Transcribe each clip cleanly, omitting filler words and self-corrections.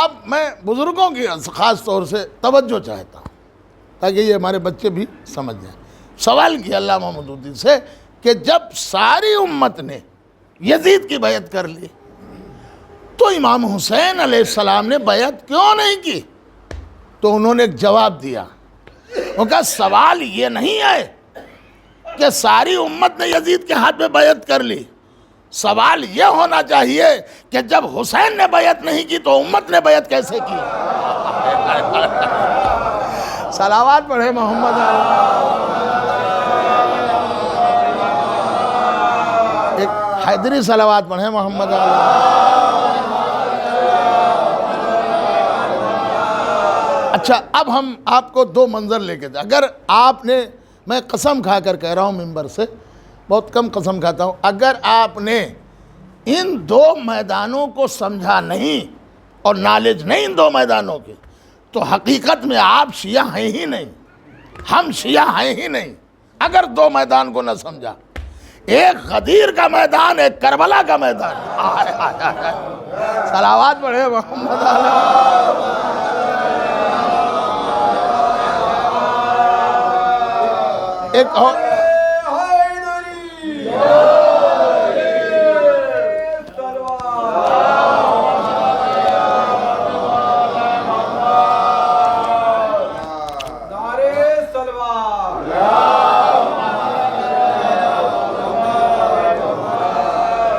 اب میں بزرگوں کی خاص طور سے توجہ چاہتا ہوں تاکہ یہ ہمارے بچے بھی سمجھ جائیں. سوال کیا علامہ مودودی سے کہ جب ساری امت نے یزید کی بیعت کر لی تو امام حسین علیہ السلام نے بیعت کیوں نہیں کی؟ تو انہوں نے ایک جواب دیا. ان کا سوال یہ نہیں ہے کہ ساری امت نے یزید کے ہاتھ میں بیعت کر لی، سوال یہ ہونا چاہیے کہ جب حسین نے بیعت نہیں کی تو امت نے بیعت کیسے کی؟ صلوات پڑھے محمد ایک حیدری صلوات پڑھے محمد اچھا اب ہم آپ کو دو منظر لے کے جائیں. اگر آپ نے، میں قسم کھا کر کہہ رہا ہوں ممبر سے، بہت کم قسم کھاتا ہوں، اگر آپ نے ان دو میدانوں کو سمجھا نہیں اور نالج نہیں ان دو میدانوں کی تو حقیقت میں آپ شیعہ ہیں ہی نہیں، ہم شیعہ ہیں ہی نہیں. اگر دو میدان کو نہ سمجھا، ایک غدیر کا میدان، ایک کربلا کا میدان. صلوات پڑھے محمد ایک اور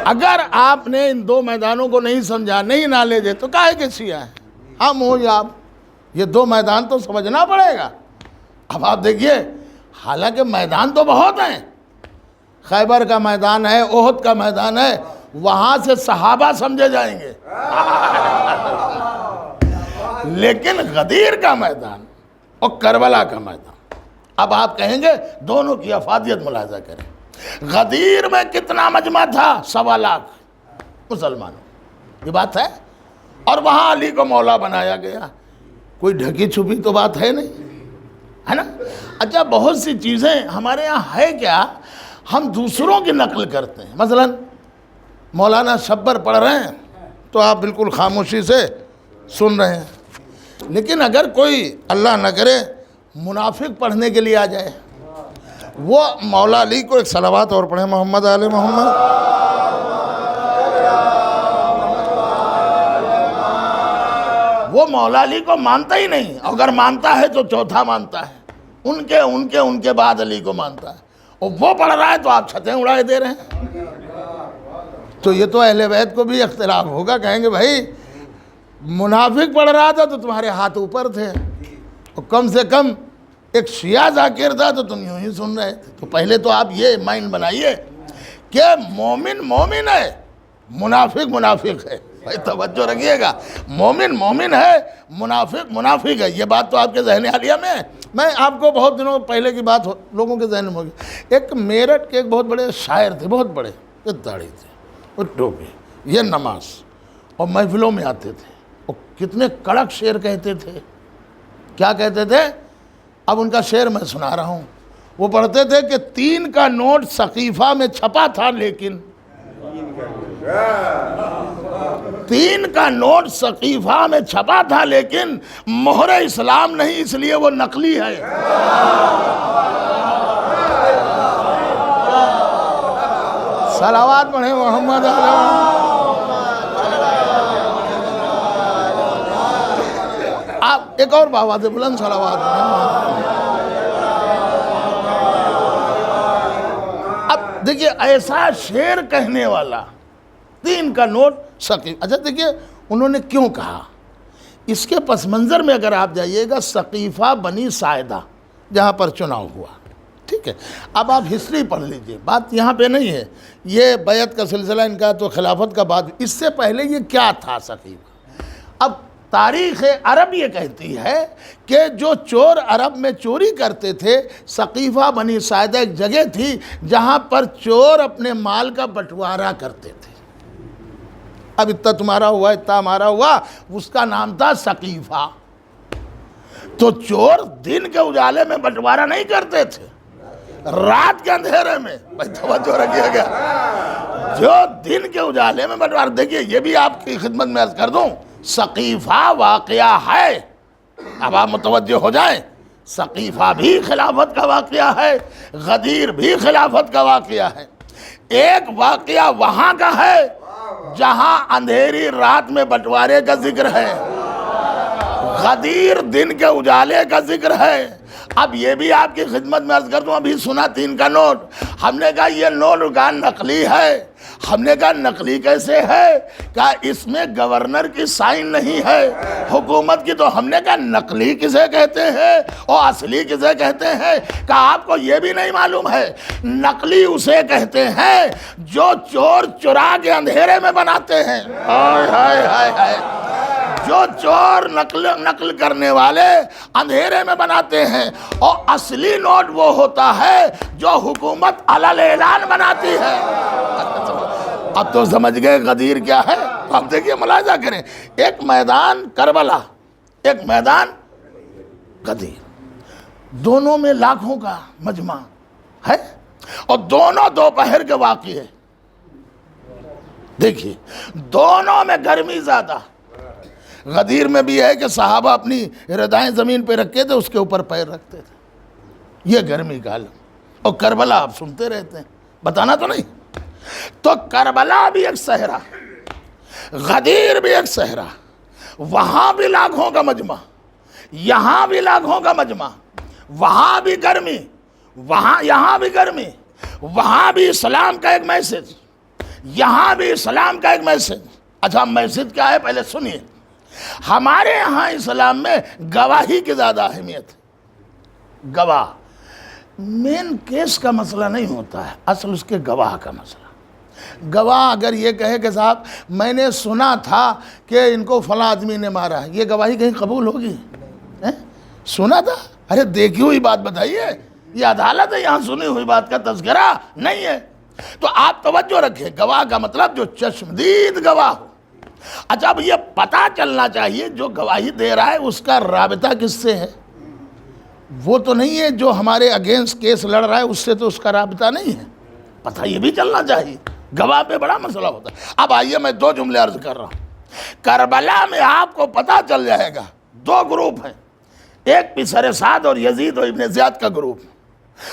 اگر آپ نے ان دو میدانوں کو نہیں سمجھا، نہیں نالج ہے، تو کاہے کہ شیعہ ہیں؟ ہم ہو یا آپ، یہ دو میدان تو سمجھنا پڑے گا. اب آپ دیکھیے، حالانکہ میدان تو بہت ہیں، خیبر کا میدان ہے، احد کا میدان ہے، وہاں سے صحابہ سمجھے جائیں گے، لیکن غدیر کا میدان اور کربلا کا میدان، اب آپ کہیں گے دونوں کی افادیت ملاحظہ کریں. غدیر میں کتنا مجمع تھا؟ 1.25 لاکھ مسلمانوں، یہ بات ہے، اور وہاں علی کو مولا بنایا گیا. کوئی ڈھکی چھپی تو بات ہے نہیں، ہے نا؟ اچھا بہت سی چیزیں ہمارے یہاں ہے کیا، ہم دوسروں کی نقل کرتے ہیں. مثلا مولانا شبر پڑھ رہے ہیں تو آپ بالکل خاموشی سے سن رہے ہیں، لیکن اگر کوئی اللہ نہ کرے منافق پڑھنے کے لیے آ جائے، وہ مولا علی کو ایک صلوات اور پڑھیں محمد آل محمد. وہ مولا علی کو مانتا ہی نہیں، اگر مانتا ہے تو چوتھا مانتا ہے، ان کے بعد علی کو مانتا ہے، اور وہ پڑھ رہا ہے تو آپ چھتیں اڑائے دے رہے ہیں. تو یہ تو اہل بیت کو بھی اختلاف ہوگا، کہیں گے بھائی منافق پڑھ رہا تھا تو تمہارے ہاتھ اوپر تھے، اور کم سے کم ایک شیعہ ذاکر تھا تو تم یوں ہی سن رہے تھے. تو پہلے تو آپ یہ مائنڈ بنائیے کہ مومن مومن ہے، منافق منافق ہے. بھائی توجہ رکھیے گا، مومن مومن ہے، منافق منافق ہے. یہ بات تو آپ کے ذہن حالیہ میں ہے. میں آپ کو بہت دنوں پہلے کی بات لوگوں کے ذہن میں ہوگی. ایک میرٹھ کے ایک بہت بڑے شاعر تھے، بہت بڑے، یہ داڑھی تھے اور ٹوپی، یہ نماز، اور محفلوں میں آتے تھے، اور کتنے کڑک شعر کہتے تھے. کیا کہتے تھے؟ اب ان کا شعر میں سنا رہا ہوں. وہ پڑھتے تھے کہ 3 کا نوٹ سقیفہ میں چھپا تھا، لیکن 3 کا نوٹ سقیفہ میں چھپا تھا، لیکن مہر اسلام نہیں، اس لیے وہ نقلی ہے. صلوات پڑھیں محمد آپ ایک اور بآواز بلند صلوات پڑھیں. اب دیکھیے ایسا شعر کہنے والا 3 کا نوٹ سقیفہ. اچھا دیکھیے انہوں نے کیوں کہا، اس کے پس منظر میں اگر آپ جائیے گا، سقیفہ بنی ساعدہ جہاں پر چناؤ ہوا، ٹھیک ہے. اب آپ ہسٹری پڑھ لیجئے، بات یہاں پہ نہیں ہے، یہ بیعت کا سلسلہ ان کا تو خلافت کا بعد. اس سے پہلے یہ کیا تھا سقیفہ؟ اب تاریخ عرب یہ کہتی ہے کہ جو چور عرب میں چوری کرتے تھے، سقیفہ بنی ساعدہ ایک جگہ تھی جہاں پر چور اپنے مال کا بٹوارہ کرتے تھے. اب اتنا تمہارا ہوا، اتنا ہمارا ہوا، اس کا نام تھا سقیفہ. تو چور دن کے اجالے میں بٹوارہ نہیں کرتے تھے، رات کے اندھیرے میں. بھائی توجہ رکھیے گا، جو دن کے اجالے میں بٹوارہ. دیکھیے یہ بھی آپ کی خدمت میں عرض کر دوں، سقیفہ واقعہ ہے، اب آپ متوجہ ہو جائیں، سقیفہ بھی خلافت کا واقعہ ہے، غدیر بھی خلافت کا واقعہ ہے۔ ایک واقعہ وہاں کا ہے جہاں اندھیری رات میں بٹوارے کا ذکر ہے، غدیر دن کے اجالے کا ذکر ہے۔ اب یہ بھی آپ کی خدمت میں عرض کر دوں، ابھی سنا 3 کا نوٹ، ہم نے کہا یہ نوٹ کا نقلی ہے۔ ہم نے کہا نقلی کیسے ہے؟ کہا اس میں گورنر کی سائن نہیں ہے، حکومت کی۔ تو ہم نے کہا نقلی کسے کہتے ہیں اور اصلی کسے کہتے ہیں؟ کہا آپ کو یہ بھی نہیں معلوم ہے، نقلی اسے کہتے ہیں جو چور چرا کے اندھیرے میں بناتے ہیں۔ ہائے ہائے ہائے ہائے، جو چور نقل کرنے والے اندھیرے میں بناتے ہیں، اور اصلی نوٹ وہ ہوتا ہے جو حکومت علل اعلان بناتی ہے۔ اب تو سمجھ گئے غدیر کیا ہے؟ اب دیکھیے، ملاحظہ کریں، ایک میدان کربلا، ایک میدان غدیر، دونوں میں لاکھوں کا مجمع ہے، اور دونوں دوپہر کے واقعے۔ دیکھیے دونوں میں گرمی زیادہ، غدیر میں بھی ہے کہ صحابہ اپنی ردائیں زمین پہ رکھتے تھے، اس کے اوپر پیر رکھتے تھے، یہ گرمی کا عالم۔ اور کربلا آپ سنتے رہتے ہیں، بتانا تو نہیں۔ تو کربلا بھی ایک صحرا، غدیر بھی ایک صحرا، وہاں بھی لاکھوں کا مجمع، یہاں بھی لاکھوں کا مجمع، وہاں بھی گرمی، یہاں بھی گرمی، وہاں بھی اسلام کا ایک میسج، یہاں بھی اسلام کا ایک میسج۔ اچھا میسج کیا ہے پہلے سنیے۔ ہمارے یہاں اسلام میں گواہی کی زیادہ اہمیت ہے۔ گواہ مین کیس کا مسئلہ نہیں ہوتا ہے، اصل اس کے گواہ کا مسئلہ۔ گواہ اگر یہ کہے کہ صاحب میں نے سنا تھا کہ ان کو فلاں آدمی نے مارا ہے، یہ گواہی کہیں قبول ہوگی؟ سنا تھا، ارے دیکھی ہوئی بات بتائیے، یہ عدالت ہے، یہاں سنی ہوئی بات کا تذکرہ نہیں ہے۔ تو آپ توجہ رکھیں، گواہ کا مطلب جو چشمدید گواہ ہو۔ اچھا اب یہ پتہ چلنا چاہیے جو گواہی دے رہا ہے اس کا رابطہ کس سے ہے؟ وہ تو نہیں ہے جو ہمارے اگینسٹ کیس لڑ رہا ہے اس سے تو اس کا رابطہ نہیں ہے، پتہ یہ بھی چلنا چاہیے، گواہ پہ بڑا مسئلہ ہوتا ہے۔ اب آئیے میں 2 جملے عرض کر رہا ہوں۔ کربلا میں آپ کو پتہ چل جائے گا 2 گروپ ہیں، ایک پسر سعد اور یزید و ابن زیاد کا گروپ،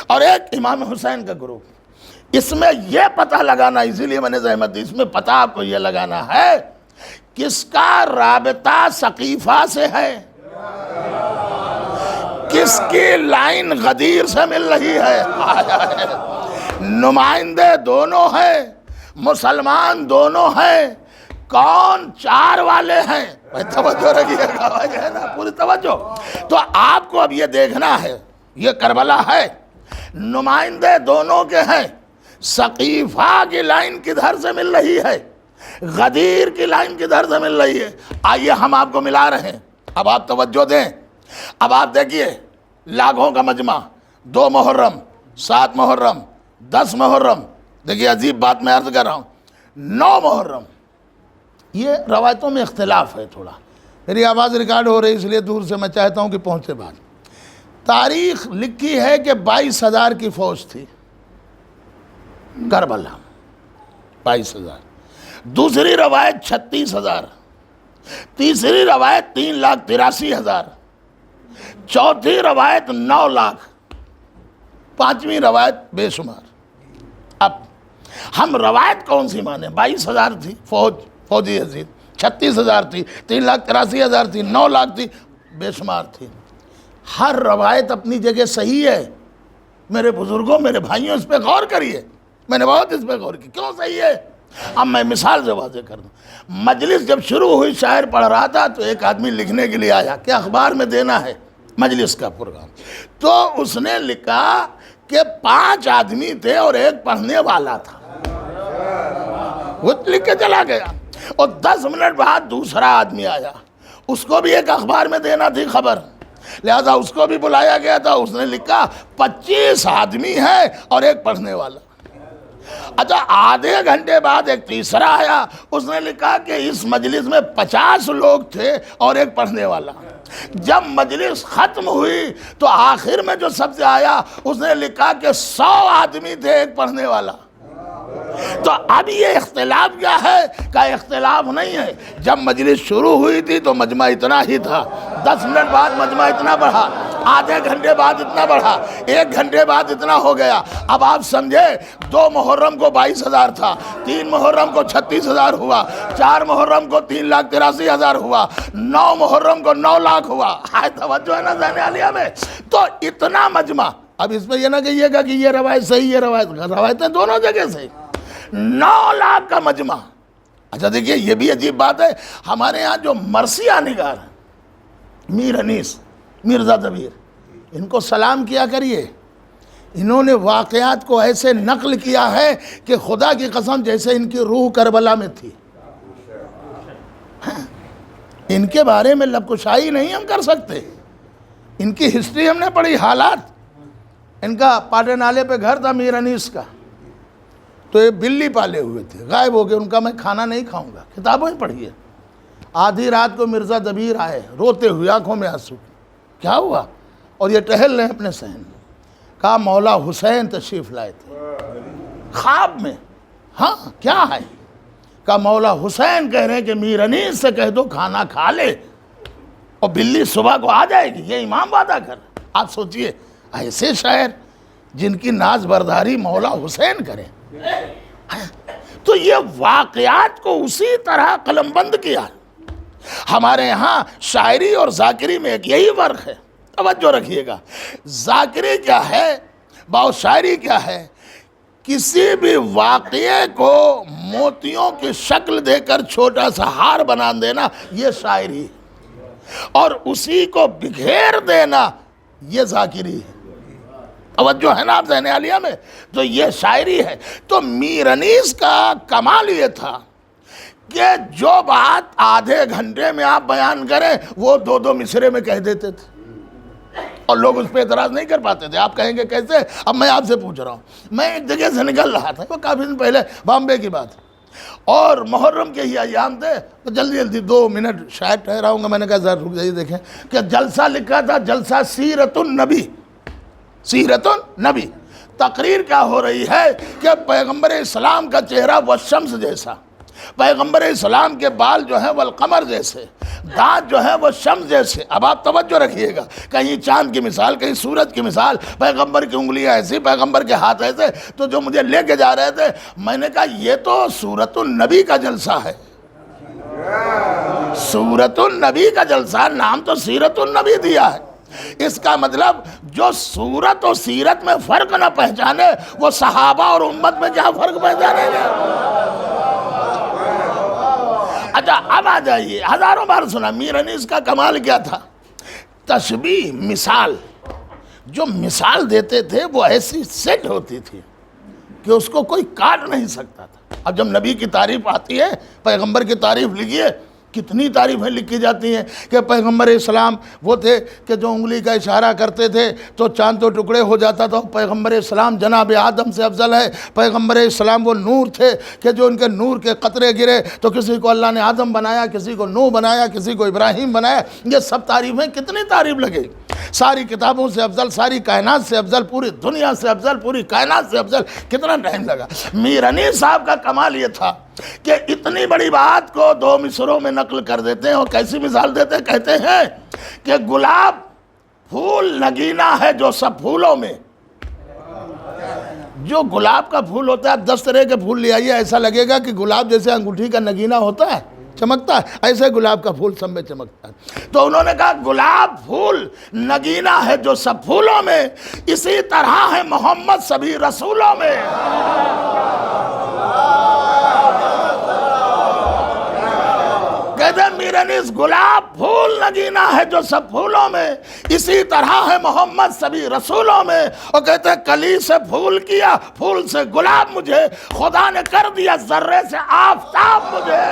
اور ایک امام حسین کا گروپ۔ اس میں یہ پتہ لگانا، اسی لیے میں نے زحمت دی، اس میں پتہ آپ کو یہ لگانا ہے کس کا رابطہ سقیفہ سے ہے، کس کی لائن غدیر سے مل رہی ہے۔ نمائندے دونوں ہیں، مسلمان دونوں ہیں، کون 4 والے ہیں؟ توجہ رکھیے گا، پوری توجہ۔ تو آپ کو اب یہ دیکھنا ہے، یہ کربلا ہے، نمائندے دونوں کے ہیں، سقیفہ کی لائن کدھر سے مل رہی ہے، غدیر کی لائن کدھر سے مل رہی ہے؟ آئیے ہم آپ کو ملا رہے ہیں، اب آپ توجہ دیں۔ اب آپ دیکھیے لاکھوں کا مجمع، 2 محرم، 7 محرم، 10 محرم، دیکھیے عجیب بات میں عرض کر رہا ہوں، 9 محرم، یہ روایتوں میں اختلاف ہے تھوڑا، میری آواز ریکارڈ ہو رہی اس لیے دور سے میں چاہتا ہوں کہ پہنچے بات۔ تاریخ لکھی ہے کہ 22,000 کی فوج تھی کربلا، 22,000، دوسری روایت 36,000، تیسری روایت 3,83,000، چوتھی روایت 9 لاکھ، 5ویں روایت بے شمار۔ اب ہم روایت کون سی مانیں؟ 22,000 تھی فوجی یزید، 36,000 تھی، 3,83,000 تھی، 9 لاکھ تھی، بے شمار تھی۔ ہر روایت اپنی جگہ صحیح ہے میرے بزرگوں، میرے بھائیوں، اس پہ غور کریے، میں نے بہت اس پہ غور کی، کیوں صحیح ہے؟ اب میں مثال سے واضح کر دوں۔ مجلس جب شروع ہوئی، شاعر پڑھ رہا تھا تو ایک آدمی لکھنے کے لیے آیا کہ اخبار میں دینا ہے مجلس کا پروگرام، تو اس نے لکھا کہ 5 آدمی تھے اور ایک پڑھنے والا تھا، وہ لکھ کے چلا گیا، اور 10 منٹ بعد دوسرا آدمی آیا، اس کو بھی ایک اخبار میں دینا تھی خبر، لہذا اس کو بھی بلایا گیا تھا، اس نے لکھا 25 آدمی ہیں اور ایک پڑھنے والا۔ اچھا آدھے گھنٹے بعد ایک تیسرا آیا، اس نے لکھا کہ اس مجلس میں 50 لوگ تھے اور ایک پڑھنے والا۔ جب مجلس ختم ہوئی تو آخر میں جو سب سے آیا، اس نے لکھا کہ 100 آدمی تھے، ایک پڑھنے والا۔ تو اب یہ اختلاف کیا ہے کہ اختلاف نہیں ہے. جب مجلس شروع ہوئی تھی تو مجمع اتنا ہی تھا, 10 منٹ بعد مجمع اتنا بڑھا, آدھے گھنٹے بعد اتنا بڑھا, 1 گھنٹے بعد اتنا ہو گیا. اب آپ سمجھے 2 محرم کو 22,000 تھا, 3 محرم کو 36,000 ہوا, 4 محرم کو 3,83,000 ہوا, 9 محرم کو 9 لاکھ ہوا. توجہ ہے نا ذہن عالیہ میں؟ تو اتنا مجمع. اب اس میں یہ نہ کہیے گا کہ یہ روایت صحیح ہے, روایتیں دونوں جگہ سے. 9 لاکھ کا مجمع. اچھا دیکھیے یہ بھی عجیب بات ہے, ہمارے ہاں جو مرثیہ نگار میر انیس, مرزا دبیر, ان کو سلام کیا کریے. انہوں نے واقعات کو ایسے نقل کیا ہے کہ خدا کی قسم جیسے ان کی روح کربلا میں تھی. ان کے بارے میں لب کشائی نہیں ہم کر سکتے. ان کی ہسٹری ہم نے پڑھی, حالات. ان کا پاٹے نالے پہ گھر تھا میر انیس کا, تو یہ بلی پالے ہوئے تھے, غائب ہو گئے. ان کا میں کھانا نہیں کھاؤں گا, کتابوں ہی پڑھیے. آدھی رات کو مرزا دبیر آئے روتے ہوئے, آنکھوں میں آنسو. کیا ہوا؟ اور یہ ٹہل رہے اپنے صحن میں. کہا مولا حسین تشریف لائے تھے خواب میں. ہاں کیا ہے؟ کہا مولا حسین کہہ رہے ہیں کہ میر انیس سے کہہ دو کھانا کھا لے اور بلی صبح کو آ جائے گی. یہ امام وعدہ کر. آپ سوچئے ایسے شاعر جن کی ناز برداری مولا حسین کرے. تو یہ واقعات کو اسی طرح قلم بند کیا. ہمارے یہاں شاعری اور ذاکری میں ایک یہی فرق ہے, توجہ رکھیے گا. ذاکری کیا ہے, باؤ شاعری کیا ہے؟ کسی بھی واقعے کو موتیوں کی شکل دے کر چھوٹا سا ہار بنا دینا یہ شاعری, اور اسی کو بکھیر دینا یہ ذاکری ہے. توجہ ہے نا آپ ذہن عالیہ میں؟ تو یہ شاعری ہے. تو میر انیس کا کمال یہ تھا کہ جو بات آدھے گھنٹے میں آپ بیان کریں وہ 2 مصرے میں کہہ دیتے تھے, اور لوگ اس پہ اعتراض نہیں کر پاتے تھے. آپ کہیں گے کیسے؟ اب میں آپ سے پوچھ رہا ہوں. میں ایک جگہ سے نکل رہا تھا, وہ کافی دن پہلے, بامبے کی بات, اور محرم کے ہی ایام تھے, تو جلدی 2 منٹ شاید ٹھہراؤں گا. میں نے کہا ذرا رک جائیے دیکھیں کہ جلسہ لکھا تھا, جلسہ سیرت النبی. سیرت النبی تقریر کیا ہو رہی ہے کہ پیغمبر اسلام کا چہرہ وہ شمس جیسا, پیغمبر اسلام کے بال جو ہیں وہ القمر جیسے, دانت جو ہیں وہ شمس جیسے. اب آپ توجہ رکھیے گا, کہیں چاند کی مثال, کہیں سورج کی مثال, پیغمبر کی انگلیاں ایسی, پیغمبر کے ہاتھ ایسے. تو جو مجھے لے کے جا رہے تھے, میں نے کہا یہ تو سورت النبی کا جلسہ ہے. سورت النبی کا جلسہ, نام تو سیرت النبی دیا ہے. اس کا مطلب جو سورت اور سیرت میں فرق نہ پہچانے وہ صحابہ اور امت میں کیا فرق پہچانے گا؟ اچھا اب آ جائیے, ہزاروں بار سنا میر انیس کا کمال کیا تھا. تشبیہ, مثال, جو مثال دیتے تھے وہ ایسی سیٹ ہوتی تھی کہ اس کو کوئی کاٹ نہیں سکتا تھا. اب جب نبی کی تعریف آتی ہے, پیغمبر کی تعریف لکھیے, کتنی تعریفیں لکھی جاتی ہیں کہ پیغمبر اسلام وہ تھے کہ جو انگلی کا اشارہ کرتے تھے تو چاند تو ٹکڑے ہو جاتا تھا. پیغمبر اسلام جناب آدم سے افضل ہے. پیغمبر اسلام وہ نور تھے کہ جو ان کے نور کے قطرے گرے تو کسی کو اللہ نے آدم بنایا, کسی کو نوح بنایا, کسی کو ابراہیم بنایا. یہ سب تعریفیں کتنی تعریف لگے. ساری کتابوں سے افضل, ساری کائنات سے افضل, پوری دنیا سے افضل, پوری کائنات سے افضل. کتنا ٹائم لگا. میر انیس صاحب کا کمال یہ تھا کہ اتنی بڑی بات کو 2 مصروں میں نقل کر دیتے ہیں. اور کیسی مثال دیتے ہیں؟ کہتے ہیں کہ گلاب پھول نگینا ہے جو سب پھولوں میں. جو گلاب کا پھول ہوتا ہے, 10 طرح کے پھول لے آئیے, ایسا لگے گا کہ گلاب جیسے انگوٹھی کا نگینا ہوتا ہے, چمکتا ہے, ایسے گلاب کا پھول سب میں چمکتا ہے. تو انہوں نے کہا گلاب پھول نگینا ہے جو سب پھولوں میں, اسی طرح ہے محمد سبھی رسولوں میں. کہتے ہیں میر انیس گلاب پھول نگینا ہے جو سب پھولوں میں, اسی طرح ہے محمد سبھی رسولوں میں. اور کہتے ہیں کلی سے پھول کیا, پھول سے گلاب مجھے, خدا نے کر دیا ذرے سے آفتاب مجھے.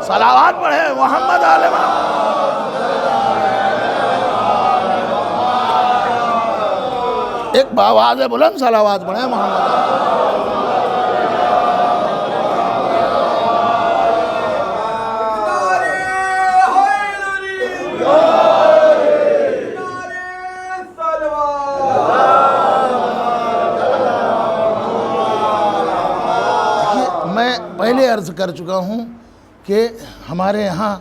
صلوات پڑھے محمد آل محمد. ایک باواز بلند صلوات پڑھے محمد. پہلے عرض کر چکا ہوں کہ ہمارے یہاں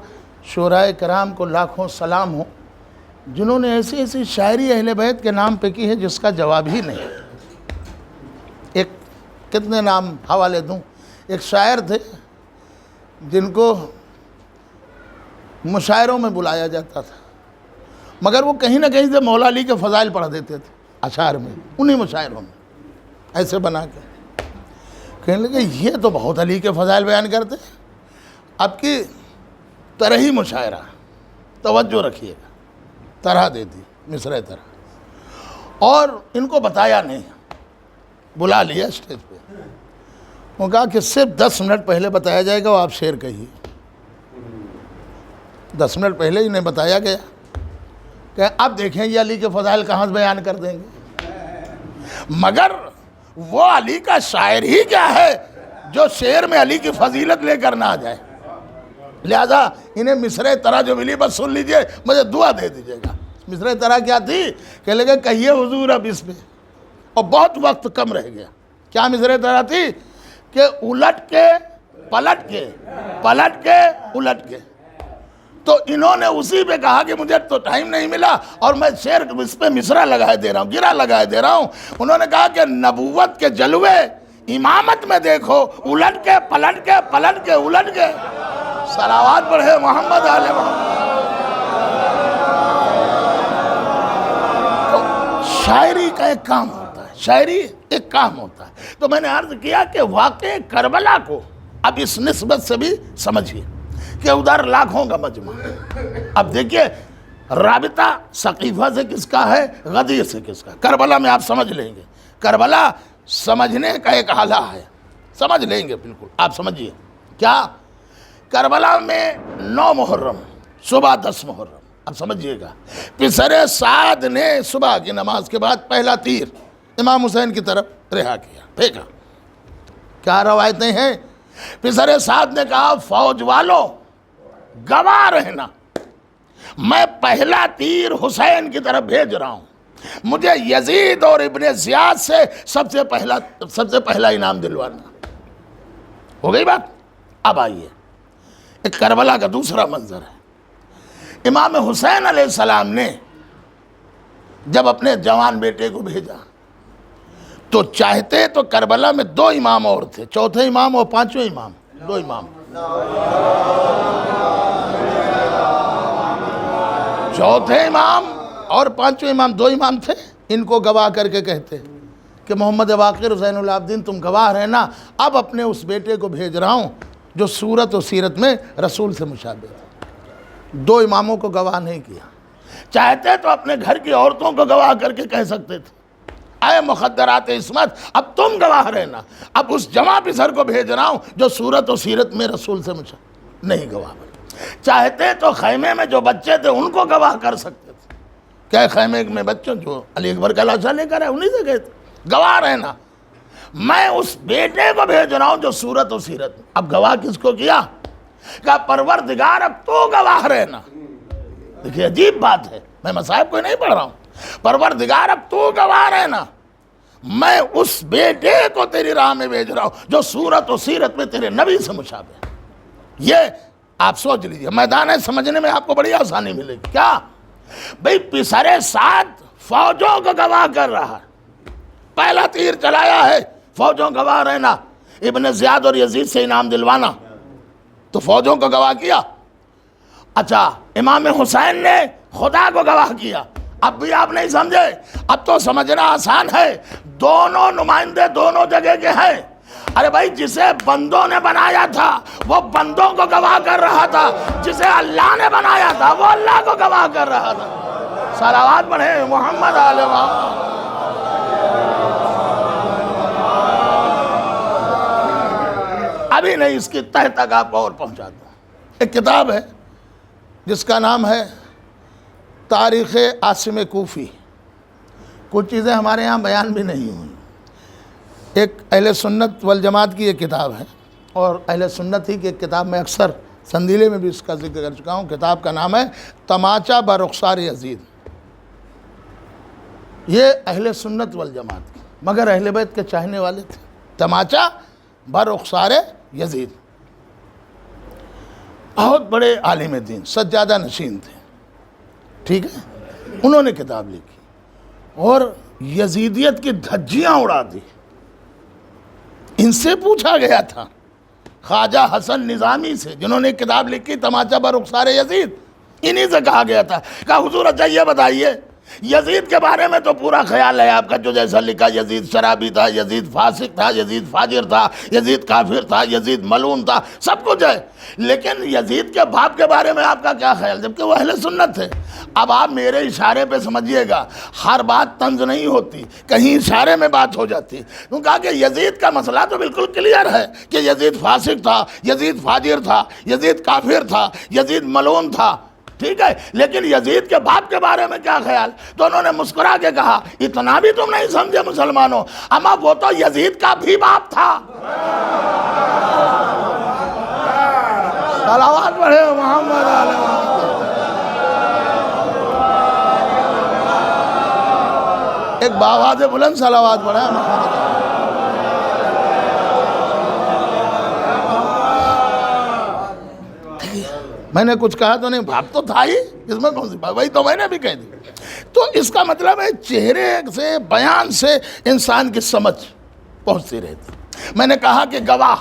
شعراء کرام کو لاکھوں سلام ہو، جنہوں نے ایسی ایسی شاعری اہل بیت کے نام پہ کی ہے جس کا جواب ہی نہیں۔ ایک کتنے نام حوالے دوں؟ ایک شاعر تھے جن کو مشاعروں میں بلایا جاتا تھا، مگر وہ کہیں نہ کہیں سے مولا علی کے فضائل پڑھ دیتے تھے اشعار میں، انہی مشاعروں میں ایسے بنا کے کہنے لگے یہ تو بہت علی کے فضائل بیان کرتے ہیں، اب کی طرح ہی مشاعرہ، توجہ رکھیے گا، طرح دے دی مصرع طرح، اور ان کو بتایا نہیں، بلا لیا اسٹیج پہ، وہ کہا کہ صرف 10 منٹ پہلے بتایا جائے گا وہ آپ شعر کہیے۔ 10 منٹ پہلے انہیں بتایا گیا کہ اب دیکھیں یہ علی کے فضائل کہاں سے بیان کر دیں گے، مگر وہ علی کا شاعر ہی کیا ہے جو شعر میں علی کی فضیلت لے کر نہ آ جائے، لہذا انہیں مصرع طرح جو ملی بس سن لیجئے، مجھے دعا دے دیجئے گا۔ مصرع طرح کیا تھی کہ لگے کہیے حضور اب اس پہ، اور بہت وقت کم رہ گیا۔ کیا مصرع طرح تھی کہ الٹ کے پلٹ کے پلٹ کے الٹ کے، تو انہوں نے اسی پہ کہا کہ مجھے تو ٹائم نہیں ملا اور میں شعر اس پہ مصرع لگائے دے رہا ہوں، گرہ لگائے دے رہا ہوں۔ انہوں نے کہا کہ نبوت کے جلوے امامت میں دیکھو، الٹ کے پلٹ کے پلٹ کے الٹ کے، صلوات پڑھے محمد آل محمد۔ تو شاعری کا ایک کام ہوتا ہے، شاعری ایک کام ہوتا ہے۔ تو میں نے عرض کیا کہ واقع کربلا کو اب اس نسبت سے بھی سمجھیے کہ ادھر لاکھوں کا مجمع، اب دیکھیے رابطہ سقیفہ سے کس کا ہے، غدیر سے کس کا، کربلا میں آپ سمجھ لیں گے، کربلا سمجھنے کا ایک آلہ ہے، سمجھ لیں گے بالکل، آپ سمجھیے کیا کربلا میں 9 محرم صبح 10 محرم، اب سمجھیے گا، پسر سعد نے صبح کی نماز کے بعد پہلا تیر امام حسین کی طرف رہا کیا، پھینکا۔ کیا روایتیں ہیں؟ پسر سعد نے کہا فوج والوں گواہ رہنا، میں پہلا تیر حسین کی طرف بھیج رہا ہوں، مجھے یزید اور ابن زیاد سے سب سے پہلا انعام دلوانا۔ ہو گئی بات؟ اب آئیے ایک کربلا کا دوسرا منظر ہے۔ امام حسین علیہ السلام نے جب اپنے جوان بیٹے کو بھیجا تو چاہتے تو کربلا میں 2 امام اور تھے، چوتھے امام اور 5ویں امام، 2 امام، چوتھے امام اور 5ویں امام، 2 امام تھے۔ ان کو گواہ کر کے کہتے کہ محمد باقر حسین العابدین تم گواہ رہنا، اب اپنے اس بیٹے کو بھیج رہا ہوں جو صورت و سیرت میں رسول سے مشابہ ہے۔ 2 اماموں کو گواہ نہیں کیا، چاہتے تو اپنے گھر کی عورتوں کو گواہ کر کے کہہ سکتے تھے اے مخدرات عصمت اب تم گواہ رہنا، اب اس جمع پسر کو بھیج رہا ہوں جو صورت و سیرت میں رسول سے مشابہ، نہیں گواہ بنے۔ چاہتے تو خیمے میں جو بچے تھے ان کو گواہ کر سکتے تھے، کیا خیمے میں بچوں جو علی اکبر کا لاشا لے کر ہے انہی سے کہتے گواہ رہنا، میں اس بیٹے کو بھیج رہا ہوں جو صورت و سیرت میں۔ اب گواہ کس کو کیا؟ کہا پروردگار اب تو گواہ رہنا۔ دیکھیے عجیب بات ہے، میں مصائب کو نہیں پڑھ رہا ہوں، پروردگار اب تو گواہ رہنا، میں اس بیٹے کو تیری راہ میں بھیج رہا ہوں جو صورت و سیرت میں تیرے نبی سے مشابہ ہے۔ یہ آپ سوچ لیجئے، میدان ہے سمجھنے میں آپ کو بڑی آسانی ملے گی۔ کیا بھئی پسر سعد فوجوں کو گواہ کر رہا ہے، پہلا تیر چلایا ہے، فوجوں گواہ رہنا، ابن زیاد اور یزید سے انعام دلوانا، تو فوجوں کو گواہ کیا۔ اچھا امام حسین نے خدا کو گواہ کیا، اب بھی آپ نہیں سمجھے؟ اب تو سمجھنا آسان ہے، دونوں نمائندے دونوں جگہ کے ہیں۔ ارے بھائی جسے بندوں نے بنایا تھا وہ بندوں کو گواہ کر رہا تھا، جسے اللہ نے بنایا تھا وہ اللہ کو گواہ کر رہا تھا۔ صلوات پڑھے محمد آل محمد۔ ابھی نہیں، اس کی تہ تک آپ کو اور پہنچا دوں۔ ایک کتاب ہے جس کا نام ہے تاریخ عاصم کوفی، کچھ چیزیں ہمارے ہاں بیان بھی نہیں ہوئی۔ ایک اہل سنت والجماعت کی ایک کتاب ہے، اور اہل سنت ہی کی ایک کتاب میں اکثر سندیلے میں بھی اس کا ذکر کر چکا ہوں، کتاب کا نام ہے تماچا برخسار یزید۔ یہ اہل سنت والجماعت کی، مگر اہل بیت کے چاہنے والے تھے۔ تماچا برخسار یزید بہت بڑے عالم دین، سجادہ نشین تھے، ٹھیک ہے، انہوں نے کتاب لکھی اور یزیدیت کی دھجیاں اڑا دی۔ ان سے پوچھا گیا تھا، خواجہ حسن نظامی سے، جنہوں نے کتاب لکھی تماچا برخسار یزید، انہی سے کہا گیا تھا کہ حضور اچھا یہ بتائیے یزید کے بارے میں تو پورا خیال ہے آپ کا، جو جیسا لکھا یزید شرابی تھا، یزید فاسق تھا، یزید فاجر تھا، یزید کافر تھا، یزید ملعون تھا، سب کچھ ہے، لیکن یزید کے باپ کے بارے میں آپ کا کیا خیال؟ جبکہ وہ اہل سنت تھے۔ اب آپ میرے اشارے پہ سمجھیے گا، ہر بات طنز نہیں ہوتی، کہیں اشارے میں بات ہو جاتی۔ انہوں نے کہا کہ یزید کا مسئلہ تو بالکل کلیئر ہے کہ یزید فاسق تھا، یزید فاجر تھا، یزید کافر تھا، یزید ملعون تھا، ٹھیک ہے، لیکن یزید کے باپ کے بارے میں کیا خیال؟ تو انہوں نے مسکرا کے کہا اتنا بھی تم نہیں سمجھے مسلمانوں، اما وہ تو یزید کا بھی باپ تھا۔ صلوات پڑھے محمد علیہ وسلم۔ ایک باواز بلند صلوات پڑھے محمد علیہ۔ میں نے کچھ کہا تو نہیں، باپ تو تھا ہی، اس میں کون سی بات، وہی تو میں نے بھی کہہ دی۔ تو اس کا مطلب ہے چہرے سے، بیان سے انسان کی سمجھ پہنچتی رہتی۔ میں نے کہا کہ گواہ،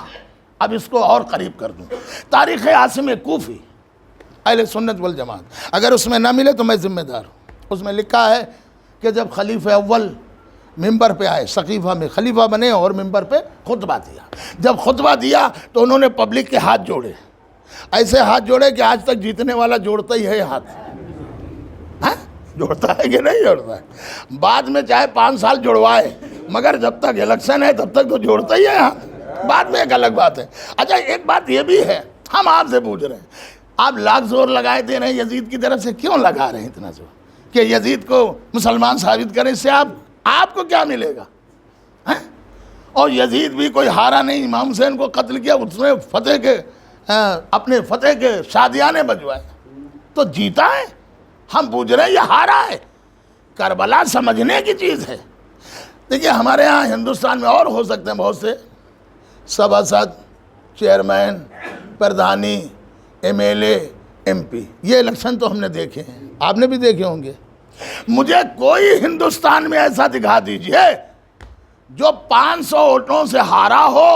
اب اس کو اور قریب کر دوں، تاریخ عاصم کوفی اہل سنت والجماعت، اگر اس میں نہ ملے تو میں ذمہ دار ہوں۔ اس میں لکھا ہے کہ جب خلیفہ اول ممبر پہ آئے، سقیفہ میں خلیفہ بنے اور ممبر پہ خطبہ دیا، جب خطبہ دیا تو انہوں نے پبلک کے ہاتھ جوڑے، ایسے ہاتھ جوڑے کہ آج تک جیتنے والا جوڑتا ہی ہے ہاتھ، جوڑتا ہے کہ نہیں جوڑتا ہے؟ بعد میں چاہے 5 سال جوڑوائے، مگر جب تک الیکشن ہے تب تک تو جوڑتا ہی ہے ہاتھ، بعد میں ایک الگ بات ہے۔ اچھا ایک بات یہ بھی ہے، ہم آپ سے پوچھ رہے ہیں، آپ لاکھ زور لگائے دے رہے ہیں یزید کی طرف سے، کیوں لگا رہے ہیں اتنا زور کہ یزید کو مسلمان ثابت کریں؟ اس سے آپ کو کیا ملے گا؟ اور یزید بھی کوئی ہارا نہیں، امام حسین کو قتل کیا، اس نے فتح کے اپنے فتح کے شادیانے بجوائے، تو جیتا ہے۔ ہم پوچھ رہے ہیں یہ ہارا ہے؟ کربلا سمجھنے کی چیز ہے۔ دیکھیے ہمارے ہاں ہندوستان میں اور ہو سکتے ہیں بہت سے سبھاسد، چیئرمین، پردھانی، M L A, M P, یہ الیکشن تو ہم نے دیکھے ہیں، آپ نے بھی دیکھے ہوں گے۔ مجھے کوئی ہندوستان میں ایسا دکھا دیجئے جو 500 ووٹوں سے ہارا ہو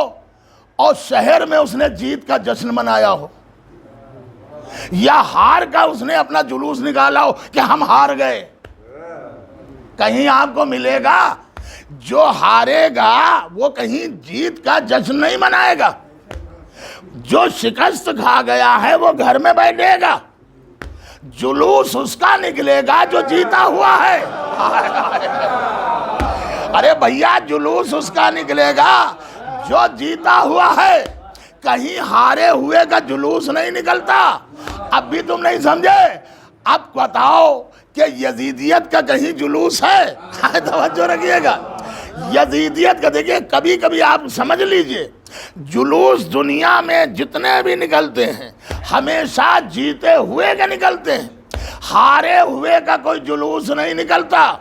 اور شہر میں اس نے جیت کا جشن منایا ہو، یا ہار کا اس نے اپنا جلوس نکالا ہو کہ ہم ہار گئے۔ کہیں آپ کو ملے گا؟ جو ہارے گا وہ کہیں جیت کا جشن نہیں منائے گا، جو شکست کھا گیا ہے وہ گھر میں بیٹھے گا، جلوس اس کا نکلے گا جو جیتا ہوا ہے۔ ارے بھیا جلوس اس کا نکلے گا جو جیتا ہوا ہے، کہیں ہارے ہوئے کا جلوس نہیں نکلتا۔ اب بھی تم نہیں سمجھے؟ اب بتاؤ کہ یزیدیت کا کہیں جلوس ہے؟ توجہ رکھیے گا، یزیدیت کا دیکھیے کبھی کبھی آپ سمجھ لیجئے، جلوس دنیا میں جتنے بھی نکلتے ہیں ہمیشہ جیتے ہوئے کا نکلتے ہیں، ہارے ہوئے کا کوئی جلوس نہیں نکلتا۔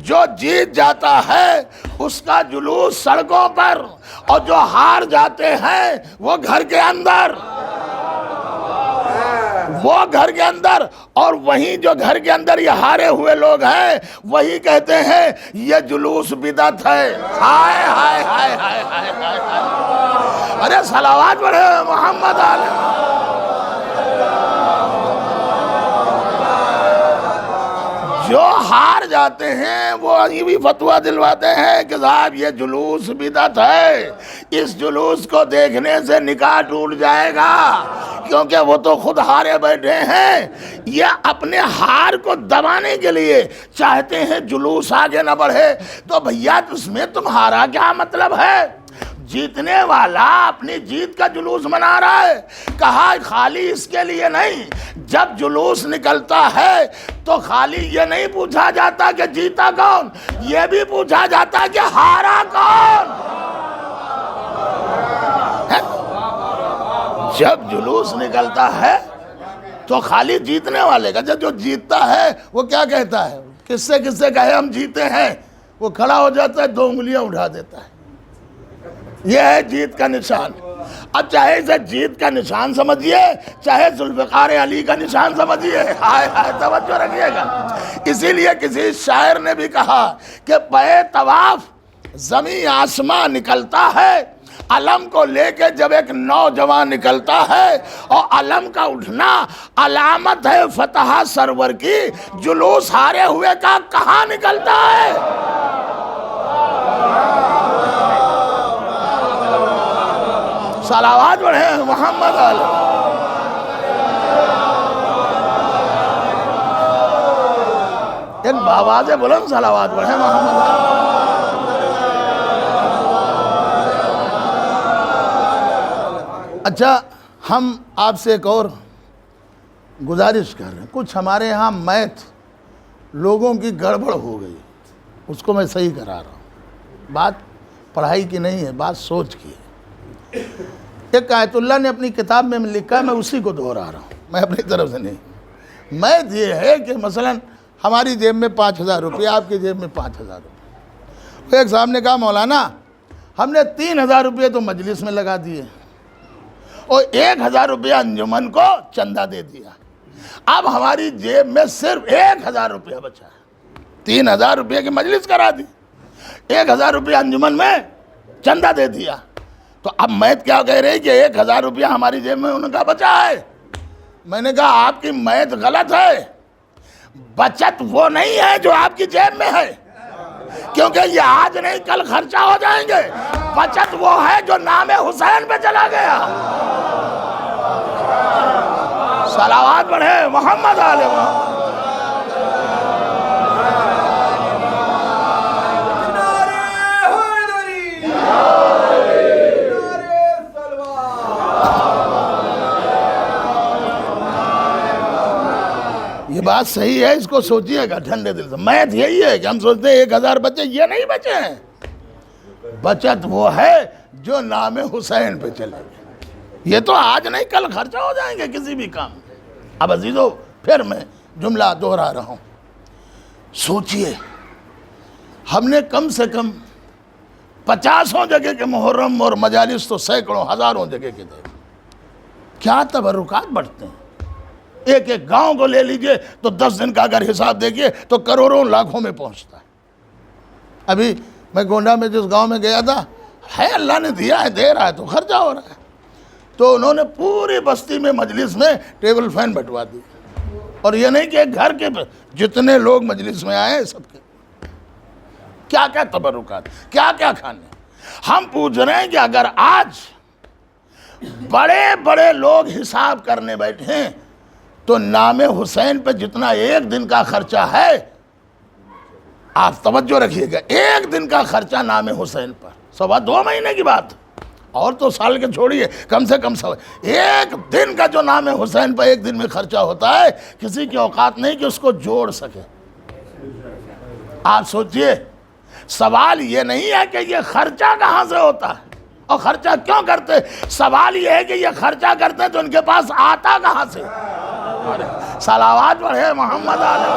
جو جیت جاتا ہے اس کا جلوس سڑکوں پر، اور جو ہار جاتے ہیں وہ گھر کے اندر، وہ گھر کے اندر، اور وہیں جو گھر کے اندر یہ ہارے ہوئے لوگ ہیں وہی کہتے ہیں یہ جلوس بدعت ہے۔ ہائے ہائے ہائے ہائے ہائے ہائے، ارے صلوات پڑھے محمد علیہ۔ جو ہار جاتے ہیں وہ یہ بھی فتویٰ دلواتے ہیں کہ صاحب یہ جلوس بدعت ہے، اس جلوس کو دیکھنے سے نکاح ٹوٹ جائے گا، کیونکہ وہ تو خود ہارے بیٹھے ہیں، یہ اپنے ہار کو دبانے کے لیے چاہتے ہیں جلوس آگے نہ بڑھے۔ تو بھیا اس میں تمہارا کیا مطلب ہے؟ جیتنے والا اپنی جیت کا جلوس منا رہا ہے، کہا خالی اس کے لیے نہیں، جب جلوس نکلتا ہے تو خالی یہ نہیں پوچھا جاتا کہ جیتا کون، یہ بھی پوچھا جاتا کہ ہارا کون۔ جب جلوس نکلتا ہے تو خالی جیتنے والے کا، جب جو جیتتا ہے وہ کیا کہتا ہے؟ کس سے کہے ہم جیتے ہیں، وہ کھڑا ہو جاتا ہے، 2 انگلیاں اٹھا دیتا ہے، یہ ہے جیت کا نشان۔ اب چاہے اسے جیت کا نشان سمجھیے، چاہے ذوالفقار علی کا نشان سمجھیے، ہائے ہائے توجہ رکھیے گا۔ اسی لیے کسی شاعر نے بھی کہا کہ پے طواف زمین آسماں نکلتا ہے، علم کو لے کے جب ایک نوجوان نکلتا ہے، اور علم کا اٹھنا علامت ہے فتح سرور کی، جلوس ہارے ہوئے کا کہاں نکلتا ہے؟ صلوات پڑھیں محمد علیہ۔ ایک بآواز بلند صلوات پڑھیں محمد علیہ۔ اچھا، ہم آپ سے ایک اور گزارش کر رہے ہیں۔ کچھ ہمارے ہاں میتھ لوگوں کی گڑبڑ ہو گئی، اس کو میں صحیح کرا رہا ہوں۔ بات پڑھائی کی نہیں ہے، بات سوچ کی ہے۔ ایک آیت اللہ نے اپنی کتاب میں لکھا ہے، میں اسی کو دہرا رہا ہوں، میں اپنی طرف سے نہیں۔ میتھ یہ ہے کہ مثلا ہماری جیب میں 5,000 روپے، آپ کی جیب میں 5,000 روپے۔ ایک صاحب نے کہا مولانا ہم نے 3,000 روپے تو مجلس میں لگا دیے اور 1,000 روپیہ انجمن کو چندہ دے دیا، اب ہماری جیب میں صرف 1,000 روپیہ بچا ہے۔ 3,000 روپے کی مجلس کرا دی، 1,000 روپیہ انجمن میں چندہ دے دیا، تو اب میتھ کیا کہہ رہی کہ 1,000 روپیہ ہماری جیب میں ان کا بچا ہے؟ میں نے کہا آپ کی میتھ غلط ہے، بچت وہ نہیں ہے جو آپ کی جیب میں ہے، کیونکہ یہ آج نہیں کل خرچہ ہو جائیں گے۔ بچت وہ ہے جو نام حسین پہ چلا گیا۔ صلوات پڑھیں محمد علیہ محمد۔ یہ بات صحیح ہے، اس کو سوچئے گا ٹھنڈے دل سے۔ میتھ یہی ہے کہ ہم سوچتے ہیں 1,000 بچے، یہ نہیں بچے ہیں۔ بچت وہ ہے جو نام حسین پہ چلے گا، یہ تو آج نہیں کل خرچہ ہو جائیں گے کسی بھی کام۔ اب عزیزو پھر میں جملہ دہرا رہا ہوں، سوچئے ہم نے کم سے کم 50 جگہ کے محرم اور مجالس تو سینکڑوں ہزاروں جگہ کے دے، کیا تبرکات بڑھتے ہیں۔ ایک ایک گاؤں کو لے لیجئے تو 10 دن کا اگر حساب دیکھیے تو کروڑوں لاکھوں میں پہنچتا ہے۔ ابھی میں گونڈا میں جس گاؤں میں گیا تھا، ہے اللہ نے دیا ہے، دے رہا ہے تو خرچہ ہو رہا ہے، تو انہوں نے پوری بستی میں مجلس میں ٹیبل فین بٹوا دی، اور یہ نہیں کہ ایک گھر کے جتنے لوگ مجلس میں آئے سب کے کیا کیا تبرکات، کیا کیا کھانے۔ ہم پوچھ رہے ہیں کہ اگر آج بڑے بڑے لوگ حساب کرنے بیٹھے ہیں تو نام حسین پہ جتنا ایک دن کا خرچہ ہے، آپ توجہ رکھیے گا، ایک دن کا خرچہ نام حسین پر 2.25 مہینے کی بات، اور تو سال کے چھوڑیے، کم سے کم ایک دن کا جو نام حسین پر ایک دن میں خرچہ ہوتا ہے، کسی کی اوقات نہیں کہ اس کو جوڑ سکے۔ آپ سوچئے، سوال یہ نہیں ہے کہ یہ خرچہ کہاں سے ہوتا ہے اور خرچہ کیوں کرتے، سوال یہ ہے کہ یہ خرچہ کرتے تو ان کے پاس آتا کہاں سے۔ صلوات پڑھیں محمد علیہ۔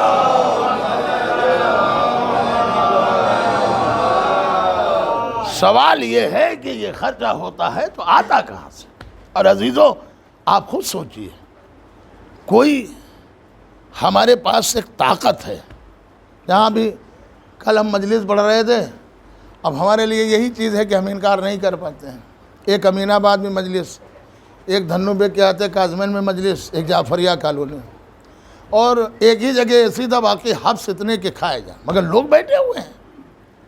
سوال یہ ہے کہ یہ خرچہ ہوتا ہے تو آتا کہاں سے۔ اور عزیزو آپ خود سوچئے، کوئی ہمارے پاس ایک طاقت ہے، یہاں بھی کل ہم مجلس پڑھ رہے تھے، اب ہمارے لیے یہی چیز ہے کہ ہم انکار نہیں کر پاتے ہیں۔ ایک امین آباد میں مجلس، ایک دھنو بے کے آتے کاظمین میں مجلس، ایک جعفریہ کالونی، اور ایک ہی جگہ ایسی تھا باقی حبس اتنے کے کھائے جائیں، مگر لوگ بیٹھے ہوئے ہیں۔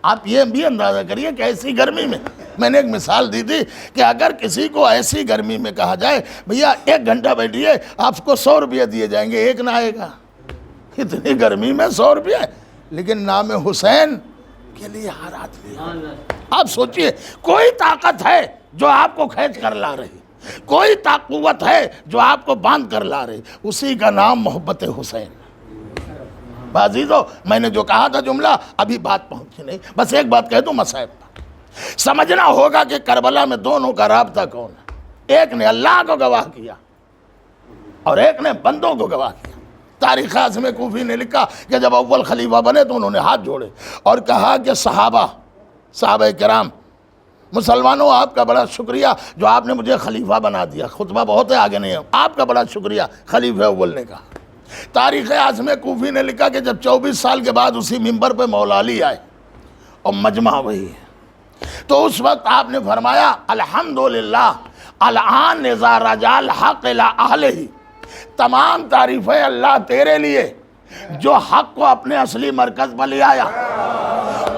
آپ یہ بھی اندازہ کریے کہ ایسی گرمی میں نے ایک مثال دی تھی کہ اگر کسی کو ایسی گرمی میں کہا جائے بھیا 1 گھنٹہ بیٹھیے آپ کو 100 روپیہ دیے جائیں گے، ایک نہ آئے گا۔ اتنی گرمی میں 100 روپیہ، لیکن نام حسین کے لیے ہر آدمی۔ آپ سوچئے، کوئی طاقت ہے جو آپ کو کھینچ کر لا رہی، کوئی قوت ہے جو آپ کو باندھ کر لا رہی، اسی کا نام محبت حسین۔ عزیزو میں نے جو کہا تھا جملہ ابھی بات پہنچی نہیں، بس ایک بات کہہ دوں مصائب پر، سمجھنا ہوگا کہ کربلا میں دونوں کا رابطہ کون ہے۔ ایک نے اللہ کو گواہ کیا اور ایک نے بندوں کو گواہ کیا۔ تاریخ اعظم کوفی نے لکھا کہ جب اول خلیفہ بنے تو انہوں نے ہاتھ جوڑے اور کہا کہ صحابہ کرام مسلمانوں آپ کا بڑا شکریہ جو آپ نے مجھے خلیفہ بنا دیا. خطبہ بہت ہے آگے نہیں ہے. آپ کا بڑا شکریہ خلیفہ بولنے کا. تاریخ اعظم کوفی نے لکھا کہ جب 24 سال کے بعد اسی منبر پہ مولا علی آئے اور مجمع وہی ہے، تو اس وقت آپ نے فرمایا الحمدللہ الآن اذا رجع الحق الی اہلہ، تمام تعریفیں اللہ تیرے لیے جو حق کو اپنے اصلی مرکز پر لے آیا.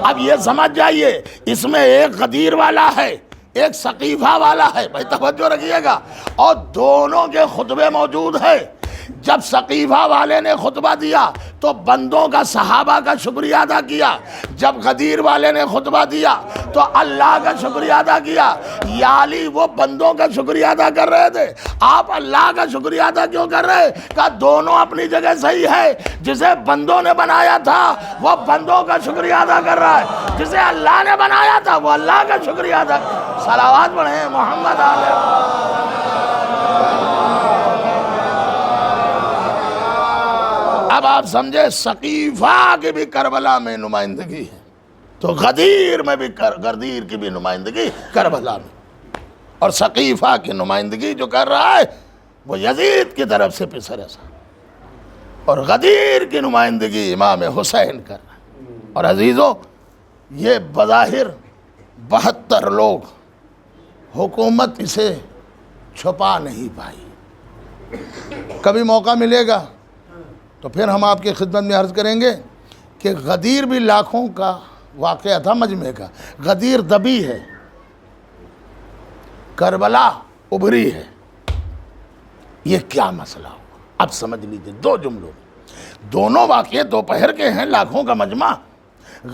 اب یہ سمجھ جائیے اس میں ایک غدیر والا ہے، ایک ثقیفہ والا ہے. بھائی توجہ رکھیے گا. اور دونوں کے خطبے موجود ہیں. جب ثقیفہ والے نے خطبہ دیا تو بندوں کا صحابہ کا شکریہ ادا کیا. جب غدیر والے نے خطبہ دیا تو اللہ کا شکریہ ادا کیا. یا علی وہ بندوں کا شکریہ ادا کر رہے تھے، آپ اللہ کا شکریہ ادا کیوں کر رہے؟ کہ دونوں اپنی جگہ صحیح ہے. جسے بندوں نے بنایا تھا وہ بندوں کا شکریہ ادا کر رہا ہے، جسے اللہ نے بنایا تھا وہ اللہ کا شکریہ ادا. صلوات پڑھیں محمد علیہ. اب آپ سمجھے ثقیفہ کی بھی کربلا میں نمائندگی ہے تو غدیر میں بھی غدیر کی بھی نمائندگی کربلا میں، اور ثقیفہ کی نمائندگی جو کر رہا ہے وہ یزید کی طرف سے پسر ایسا، اور غدیر کی نمائندگی امام حسین کر رہا ہے. اور عزیزوں یہ بظاہر 72 لوگ، حکومت اسے چھپا نہیں پائی. کبھی موقع ملے گا تو پھر ہم آپ کی خدمت میں عرض کریں گے کہ غدیر بھی لاکھوں کا واقعہ تھا مجمع کا. غدیر دبی ہے، کربلا ابھری ہے. یہ کیا مسئلہ ہوا اب سمجھ لیجیے 2 جملوں میں. دونوں واقعے دوپہر کے ہیں، لاکھوں کا مجمع.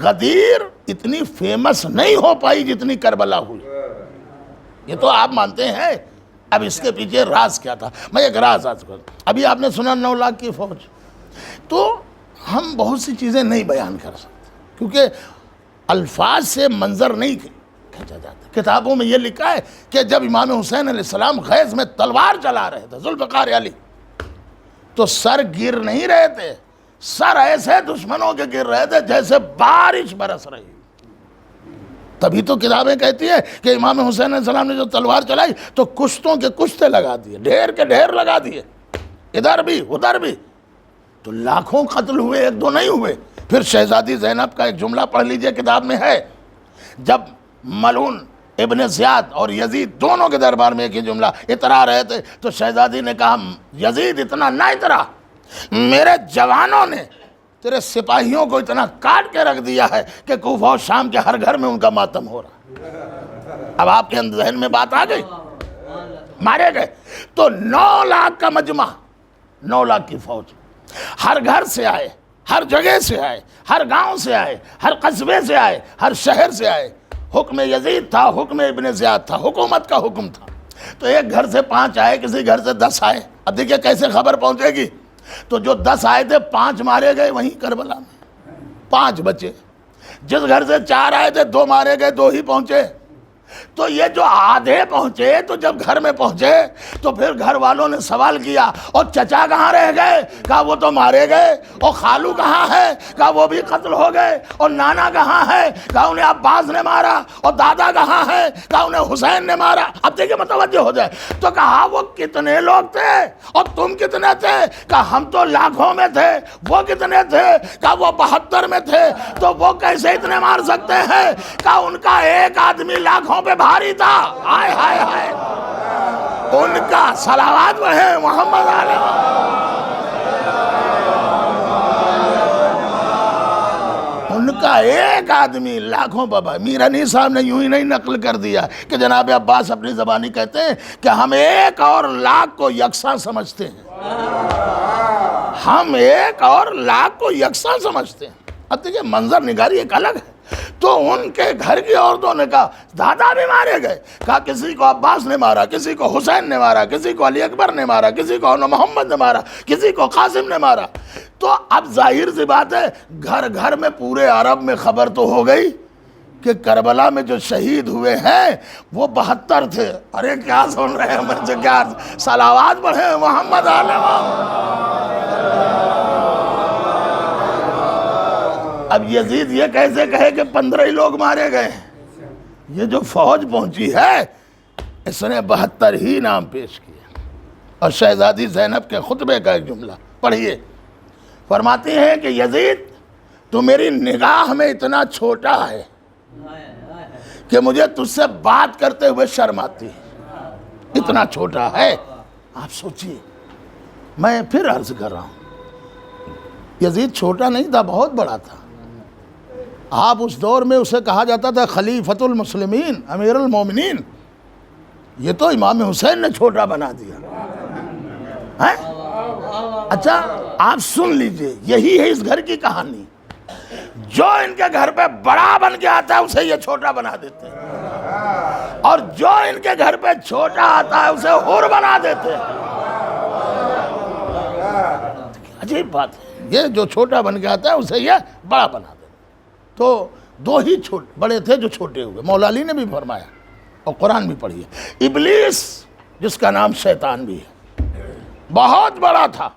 غدیر اتنی فیمس نہیں ہو پائی جتنی کربلا ہوئی. یہ تو آپ مانتے ہیں. اب اس کے پیچھے راز کیا تھا؟ میں ایک راز عرض کروں. ابھی آپ نے سنا 9 لاکھ کی فوج، تو ہم بہت سی چیزیں نہیں بیان کر سکتے کیونکہ الفاظ سے منظر نہیں کھینچا جاتا. کتابوں میں یہ لکھا ہے کہ جب امام حسین علیہ السلام غیظ میں تلوار چلا رہے تھے ذوالفقار علی، تو سر گر نہیں رہے تھے، سر ایسے دشمنوں کے گر رہے تھے جیسے بارش برس رہی. تبھی تو کتابیں کہتی ہیں کہ امام حسین علیہ السلام نے جو تلوار چلائی تو کشتوں کے کشتے لگا دیے، ڈھیر کے ڈھیر لگا دیے، ادھر بھی ادھر بھی. تو لاکھوں قتل ہوئے، 1-2 نہیں ہوئے. پھر شہزادی زینب کا ایک جملہ پڑھ لیجئے، کتاب میں ہے. جب ملعون ابن زیاد اور یزید دونوں کے دربار میں ایک ہی جملہ اترا رہے تھے تو شہزادی نے کہا یزید اتنا نہ اترا، میرے جوانوں نے تیرے سپاہیوں کو اتنا کاٹ کے رکھ دیا ہے کہ کوفہ و شام کے ہر گھر میں ان کا ماتم ہو رہا. اب آپ کے ذہن میں بات آ گئی. مارے گئے تو 9 لاکھ کا مجمع، 9 لاکھ کی فوج، ہر گھر سے آئے، ہر جگہ سے آئے، ہر گاؤں سے آئے، ہر قصبے سے آئے، ہر شہر سے آئے. حکم یزید تھا، حکم ابن زیاد تھا، حکومت کا حکم تھا. تو ایک گھر سے 5 آئے، کسی گھر سے 10 آئے. اب دیکھیں کیسے خبر پہنچے گی. تو جو 10 آئے تھے 5 مارے گئے وہیں کربلا میں، 5 بچے. جس گھر سے 4 آئے تھے 2 مارے گئے، 2 ہی پہنچے. تو یہ جو آدھے پہنچے تو جب گھر میں پہنچے تو پھر گھر والوں نے سوال کیا اور چچا کہاں رہ گئے؟ کہا وہ تو مارے گئے. اور خالو کہاں ہے؟ کہا وہ بھی قتل ہو گئے. اور نانا کہاں ہے؟ کہا انہیں عباس نے مارا. اور دادا کہاں ہے؟ کہا انہیں حسین نے مارا. اب دیکھیں متوجہ ہو جائے. تو کہا وہ کتنے لوگ تھے اور تم کتنے تھے؟ کہا ہم تو لاکھوں میں تھے. وہ کتنے تھے؟ کہا وہ 72 میں تھے. تو وہ کیسے اتنے مار سکتے ہیں؟ کہا ان کا ایک آدمی لاکھوں پہ بھاری تھا. ہائے ہائے ہائے. ان کا صلوات پڑھیں محمد علیہ. ان کا ایک آدمی لاکھوں پہ بھاری. میر انیس صاحب نے یوں ہی نہیں نقل کر دیا کہ جناب عباس اپنی زبانی کہتے ہیں کہ ہم 1 اور لاکھ کو یکساں سمجھتے ہیں. ہم 1 اور لاکھ کو یکساں سمجھتے ہیں. اب دیکھیں منظر نگاری ایک الگ ہے. تو ان کے گھر کی عورتوں نے کہا دادا بھی مارے گئے. کہا کسی کو عباس نے مارا، کسی کو حسین نے مارا، کسی کو علی اکبر نے مارا، کسی کو محمد نے مارا، کسی کو قاسم نے مارا. تو اب ظاہر سی بات ہے گھر گھر میں پورے عرب میں خبر تو ہو گئی کہ کربلا میں جو شہید ہوئے ہیں وہ 72 تھے. ارے کیا سن رہے ہیں مجھے؟ کیا صلوات پڑھیں محمد علیہ. اب یزید یہ کیسے کہے کہ 15 ہی لوگ مارے گئے؟ یہ جو فوج پہنچی ہے اس نے 72 ہی نام پیش کیے. اور شہزادی زینب کے خطبے کا ایک جملہ پڑھیے. فرماتی ہیں کہ یزید تو میری نگاہ میں اتنا چھوٹا ہے کہ مجھے تجھ سے بات کرتے ہوئے شرم آتی ہے. اتنا چھوٹا ہے. آپ سوچئے. میں پھر عرض کر رہا ہوں یزید چھوٹا نہیں تھا، بہت بڑا تھا. آپ اس دور میں اسے کہا جاتا تھا خلیفۃ المسلمین، امیر المومنین. یہ تو امام حسین نے چھوٹا بنا دیا. اچھا آپ سن لیجئے، یہی ہے اس گھر کی کہانی. جو ان کے گھر پہ بڑا بن کے آتا ہے اسے یہ چھوٹا بنا دیتے ہیں، اور جو ان کے گھر پہ چھوٹا آتا ہے اسے حور بنا دیتے ہیں. عجیب بات ہے. یہ جو چھوٹا بن کے آتا ہے اسے یہ بڑا بنا دیتے. تو دو ہی بڑے تھے جو چھوٹے ہوئے. مولا علی نے بھی فرمایا اور قرآن بھی پڑھی ہے. ابلیس جس کا نام شیطان بھی ہے بہت بڑا تھا،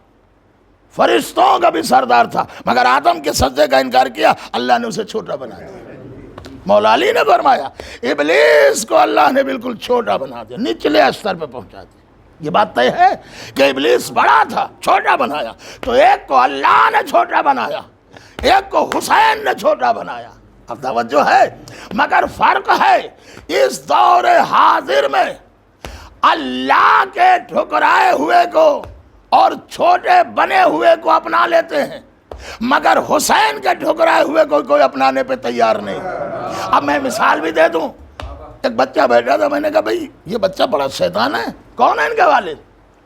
فرشتوں کا بھی سردار تھا، مگر آدم کے سجدے کا انکار کیا، اللہ نے اسے چھوٹا بنا دیا. مولا علی نے فرمایا ابلیس کو اللہ نے بالکل چھوٹا بنا دیا، نچلے استر پہ پہنچا دیا. یہ بات طے ہے کہ ابلیس بڑا تھا، چھوٹا بنایا. تو ایک کو اللہ نے چھوٹا بنایا، ایک کو حسین نے چھوٹا بنایا. اب توجہ ہے. مگر فرق ہے اس دور حاضر میں اللہ کے ٹھکرائے ہوئے کو اور چھوٹے بنے ہوئے کو اپنا لیتے ہیں، مگر حسین کے ٹھکرائے ہوئے کو کوئی اپنانے پہ تیار نہیں. اب میں مثال بھی دے دوں. ایک بچہ بیٹھا تھا، میں نے کہا بھئی یہ بچہ بڑا شیطان ہے. کون ہے ان کے والد؟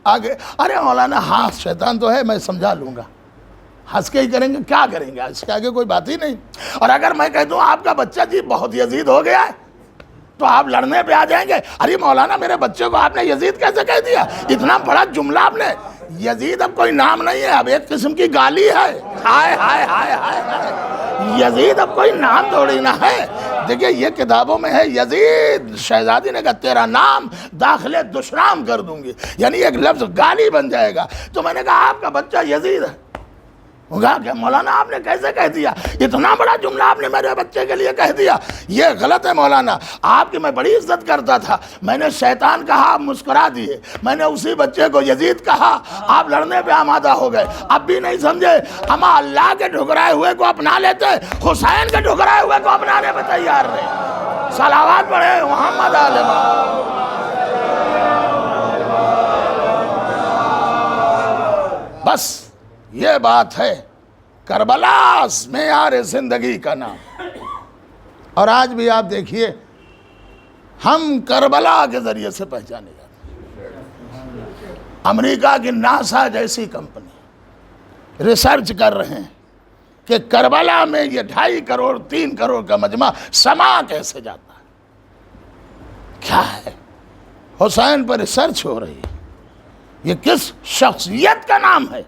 آگے ارے مولانا ہاں شیطان تو ہے، میں سمجھا لوں گا. ہنس کے ہی کریں گے، کیا کریں گے، اس کے آگے کوئی بات ہی نہیں. اور اگر میں کہہ دوں آپ کا بچہ جی بہت یزید ہو گیا ہے تو آپ لڑنے پہ آ جائیں گے. ارے مولانا میرے بچے کو آپ نے یزید کیسے کہہ دیا؟ اتنا بڑا جملہ آپ نے. یزید اب کوئی نام نہیں ہے، اب ایک قسم کی گالی ہے. ہائے ہائے ہائے ہائے. یزید اب کوئی نام تھوڑی نہ ہے. دیکھیں یہ کتابوں میں ہے یزید. شہزادی نے کہا تیرا نام داخلے دشنام کر دوں گی، یعنی ایک لفظ گالی بن جائے گا. تو میں نے کہا آپ کا بچہ یزید ہے. کہا کہ مولانا آپ نے کیسے کہہ دیا؟ اتنا بڑا جملہ آپ نے میرے بچے کے لیے کہہ دیا. یہ غلط ہے مولانا. آپ کی میں بڑی عزت کرتا تھا. میں نے شیطان کہا، آپ مسکرا دیے. میں نے اسی بچے کو یزید کہا، آپ لڑنے پہ آمادہ ہو گئے. اب بھی نہیں سمجھے. اما اللہ کے ٹھکرائے ہوئے کو اپنا لیتے، حسین کے ٹھکرائے ہوئے کو اپنانے پہ تیار نہیں. صلوات پڑھے محمد علیہ. بس یہ بات ہے. کربلا معیار زندگی کا نام. اور آج بھی آپ دیکھیے ہم کربلا کے ذریعے سے پہچانے جاتے ہیں. امریکہ کی ناسا جیسی کمپنی ریسرچ کر رہے ہیں کہ کربلا میں یہ 2.5 کروڑ 3 کروڑ کا مجمع سما کیسے جاتا ہے. کیا ہے؟ حسین پر ریسرچ ہو رہی ہے. یہ کس شخصیت کا نام ہے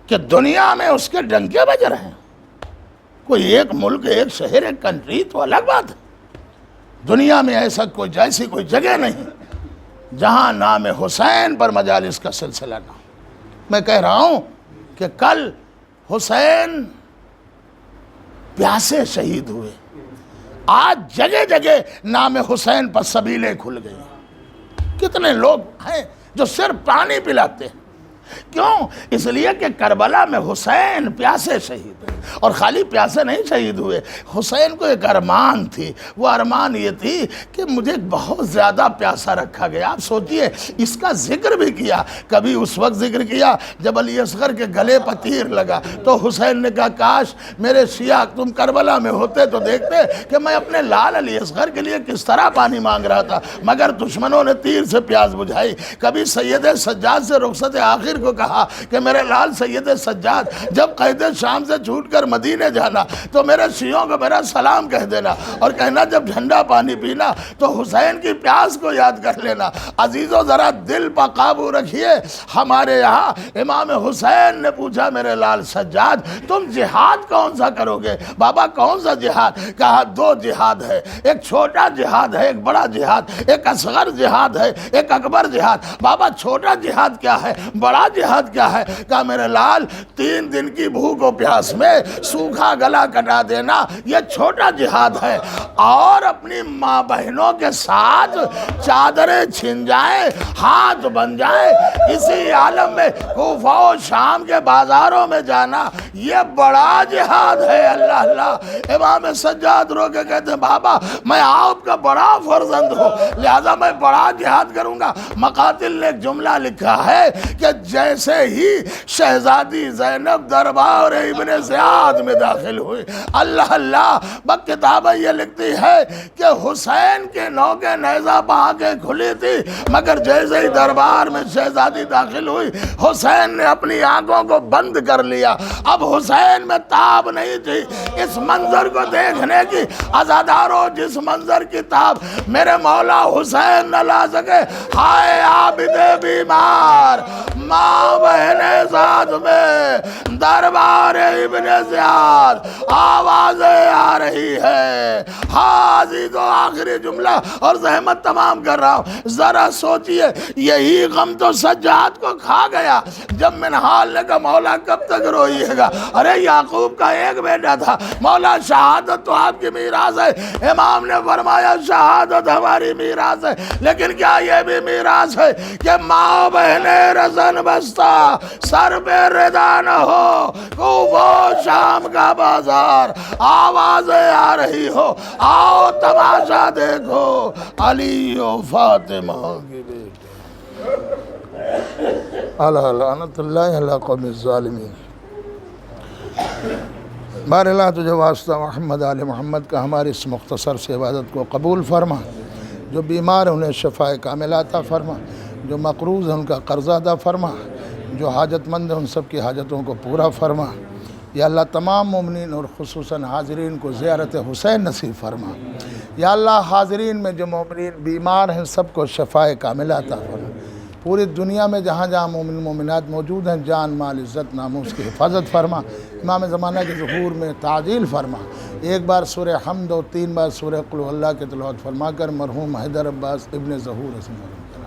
کہ دنیا میں اس کے ڈنکے بج رہے ہیں. کوئی ایک ملک، ایک شہر، ایک کنٹری تو الگ بات ہے. دنیا میں ایسا جیسی کوئی جگہ نہیں جہاں نام حسین پر مجالس کا سلسلہ نہ ہو. میں کہہ رہا ہوں کہ کل حسین پیاسے شہید ہوئے. آج جگہ جگہ نام حسین پر سبیلیں کھل گئی. کتنے لوگ ہیں جو صرف پانی پلاتے ہیں. کیوں؟ اس لیے کہ کربلا میں حسین پیاسے شہید ہوئے. اور خالی پیاسے نہیں شہید ہوئے، حسین کو ایک ارمان تھی. وہ ارمان یہ تھی کہ مجھے بہت زیادہ پیاسا رکھا گیا. آپ سوچئے اس کا ذکر بھی کیا. کبھی اس وقت ذکر کیا جب علی اصغر کے گلے پر تیر لگا تو حسین نے کہا کاش میرے شیعہ تم کربلا میں ہوتے تو دیکھتے کہ میں اپنے لال علی اصغر کے لیے کس طرح پانی مانگ رہا تھا، مگر دشمنوں نے تیر سے پیاس بجھائی. کبھی سید سجاد سے رخصت آخر کو کہا کہ میرے لال سید سجاد جب قید شام سے چھوٹ کر مدینے جانا تو میرے شیعوں کو میرا سلام کہہ دینا اور کہنا جب ٹھنڈا پانی پینا تو حسین کی پیاس کو یاد کر لینا. عزیزو ذرا دل پر قابو رکھیے. ہمارے یہاں امام حسین نے پوچھا میرے لال سجاد تم جہاد کون سا کرو گے؟ بابا کون سا جہاد؟ کہا 2 جہاد ہے، ایک چھوٹا جہاد ہے، ایک بڑا جہاد، ایک اصغر جہاد ہے، ایک اکبر جہاد. بابا چھوٹا جہاد کیا ہے؟ بڑا بڑا جہاد کیا ہے؟ کہا میرے لال 3 دن کی بھوک و پیاس میں سوکھا گلا کٹا دینا یہ چھوٹا جہاد ہے، اور اپنی ماں بہنوں کے ساتھ چادریں چھن جائیں، ہاتھ بن جائیں، اسی عالم میں کوفہ و شام کے بازاروں میں جانا یہ بڑا جہاد ہے۔ اللہ اللہ۔ امام سجاد رو کے کہتے ہیں بابا میں آپ کا بڑا فرزند ہوں، لہذا میں بڑا جہاد کروں گا۔ مقاتل نے ایک جملہ لکھا ہے کہ جیسے ہی شہزادی زینب دربار ابن زیاد میں داخل ہوئی، اللہ اللہ، کتابیں یہ لکھتی ہے کہ حسین کے نوکے نیزہ بہا کے کھلی تھی، مگر جیسے ہی دربار میں شہزادی داخل ہوئی حسین نے اپنی آنکھوں کو بند کر لیا۔ اب حسین میں تاب نہیں تھی اس منظر کو دیکھنے کی۔ عزادارو جس منظر کی تاب میرے مولا حسین نہ لا سکے، ہائے عابد بیمار ماں بہن ساتھ میں دربار ابن زیاد آوازیں آ رہی ہے۔ حاضی تو آخری جملہ اور زحمت تمام کر رہا ہوں، ذرا سوچئے یہی غم تو سجاد کو کھا گیا جب منہال نے کہا مولا کب تک روئیے گا؟ ارے یعقوب کا ایک بیٹا تھا، مولا شہادت تو آپ کی میراث ہے۔ امام نے فرمایا شہادت ہماری میراث ہے، لیکن کیا یہ بھی میراث ہے کہ ماں بہنیں رزن بستہ سر پہ ردا نہ ہو، کوفہ شام کا بازار آوازیں آ رہی ہو، آؤ تماشا دیکھو علی و فاطمہ کی بیٹی۔ لعنت اللہ علی قوم الظالمین۔ بار اللہ تجھے واسطہ محمد آل محمد کا ہماری اس مختصر سے عبادت کو قبول فرما، جو بیمار ہیں انہیں شفاء کاملہ عطا فرما، جو مقروض ہیں ان کا قرض ادا فرما، جو حاجت مند ہیں ان سب کی حاجتوں کو پورا فرما۔ یا اللہ تمام مومنین اور خصوصاً حاضرین کو زیارت حسین نصیب فرما۔ یا اللہ حاضرین میں جو مومنین بیمار ہیں سب کو شفاء کاملہ عطا فرما۔ پوری دنیا میں جہاں جہاں مومن مومنات موجود ہیں جان مال عزت ناموس کی حفاظت فرما۔ امام زمانہ کے ظہور میں تعجیل فرما۔ ایک بار سورہ حمد اور 3 بار سورہ قل هو اللہ کی تلاوت فرما کر مرحوم حیدر عباس ابن ظہور سے مرحوم